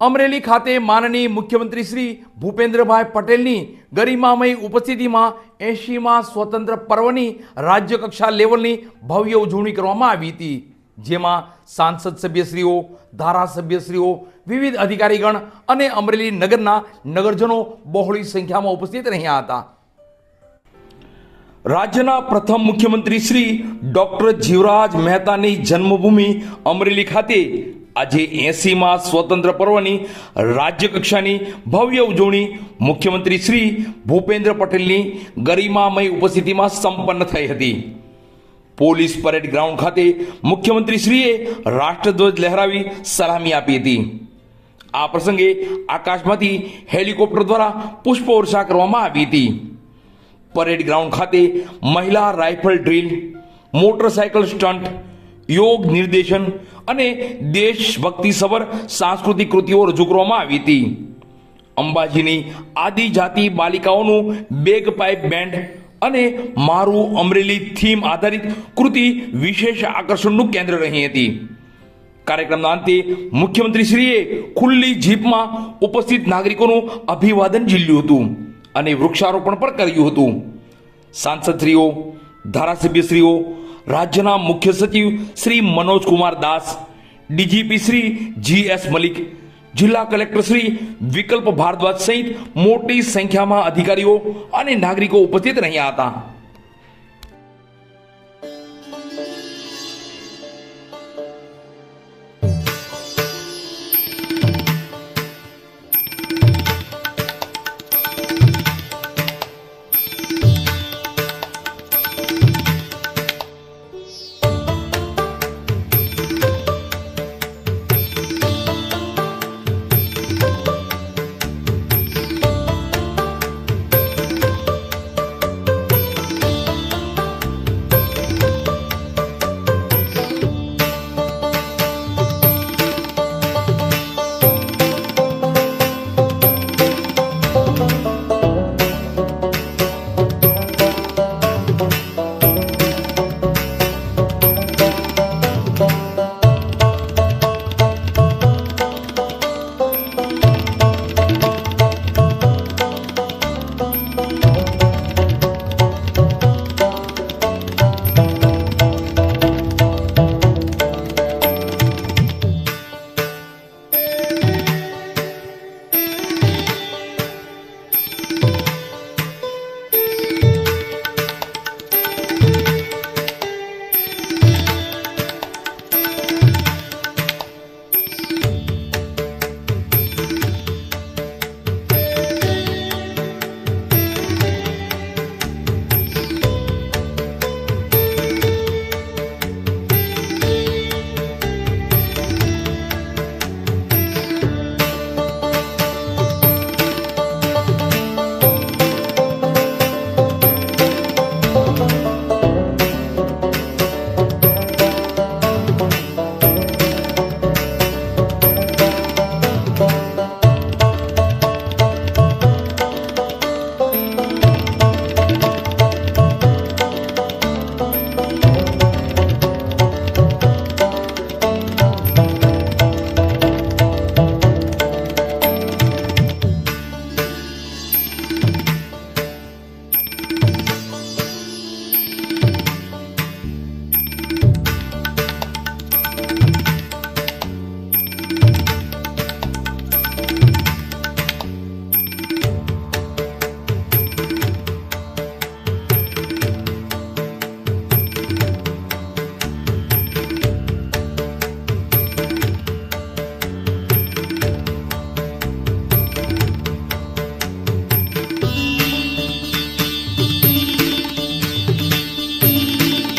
અમરેલી ખાતે માનનીય મુખ્યમંત્રી શ્રી ભૂપેન્દ્રભાઈ પટેલની ગરિમામય ઉપસ્થિતિમાં 80મા સ્વતંત્ર પર્વની રાજ્યકક્ષા લેવલની ભવ્ય ઉજવણી કરવામાં આવી હતી, જેમાં સાંસદ સભ્યશ્રીઓ, ધારાસભ્યશ્રીઓ, વિવિધ અધિકારીગણ અને અમરેલી નગરના નગરજનો બહોળી સંખ્યામાં ઉપસ્થિત રહ્યા હતા. રાજ્યના પ્રથમ મુખ્યમંત્રી શ્રી ડોક્ટર જીવરાજ મહેતાની જન્મભૂમિ અમરેલી ખાતે આજે 80મા સ્વતંત્ર પર્વની રાજ્યકક્ષાની ભવ્ય ઉજવણી મુખ્યમંત્રી શ્રી ભૂપેન્દ્ર પટેલની ગરિમામય ઉપસ્થિતિમાં સંપન્ન થઈ હતી. પોલીસ પરેડ ગ્રાઉન્ડ ખાતે મુખ્યમંત્રી શ્રીએ રાષ્ટ્રધ્વજ લહેરાવી સલામી આપી હતી. આ પ્રસંગે આકાશમાંથી હેલિકોપ્ટર દ્વારા પુષ્પવર્ષા કરવામાં આવી હતી. પરેડ ગ્રાઉન્ડ ખાતે મહિલા રાઇફલ ડ્રીલ, મોટરસાયકલ સ્ટન્ટ, યોગ નિર્દેશન અને દેશભક્તિસભર સાંસ્કૃતિક કૃતિઓ રજૂ કરવામાં આવી હતી. અંબાજીની આદિજાતિ બાલિકાઓનું બેગપાઇપ બેન્ડ અને મારું અમરેલી થીમ આધારિત કૃતિ વિશેષ આકર્ષણનું કેન્દ્ર રહી હતી. કાર્યક્રમના અંતે મુખ્યમંત્રીશ્રીએ ખુલ્લી જીપમાં ઉપસ્થિત નાગરિકોનું અભિવાદન ઝીલ્યું હતું અને વૃક્ષારોપણ પણ કર્યું હતું. સાંસદશ્રીઓ, ધારાસભ્યશ્રીઓ, રાજ્યના મુખ્ય સચિવ શ્રી મનોજ કુમાર દાસ, ડીજીપી શ્રી GS મલિક, જિલ્લા કલેક્ટર શ્રી વિકલ્પ ભારદ્વાજ સહિત મોટી સંખ્યામાં અધિકારીઓ અને નાગરિકો ઉપસ્થિત રહ્યા હતા.